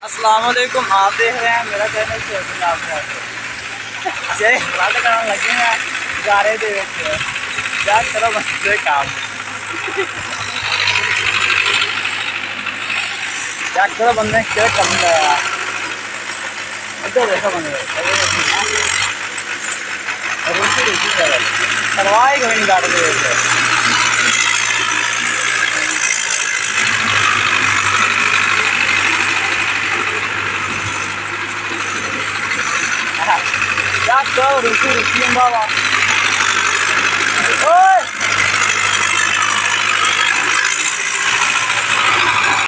अस्सलाम वालेकुम, आप देख रहे हैं मेरा चैनल से जय बात करने लगे हैं जा रहे थे क्या करो बंदे काम क्या करो बंदे क्या कम गया इधर देखो बंदे रुकी रुकी करवाए कोई नहीं काट दे क्या करो रुकी रुकी बाबा ओए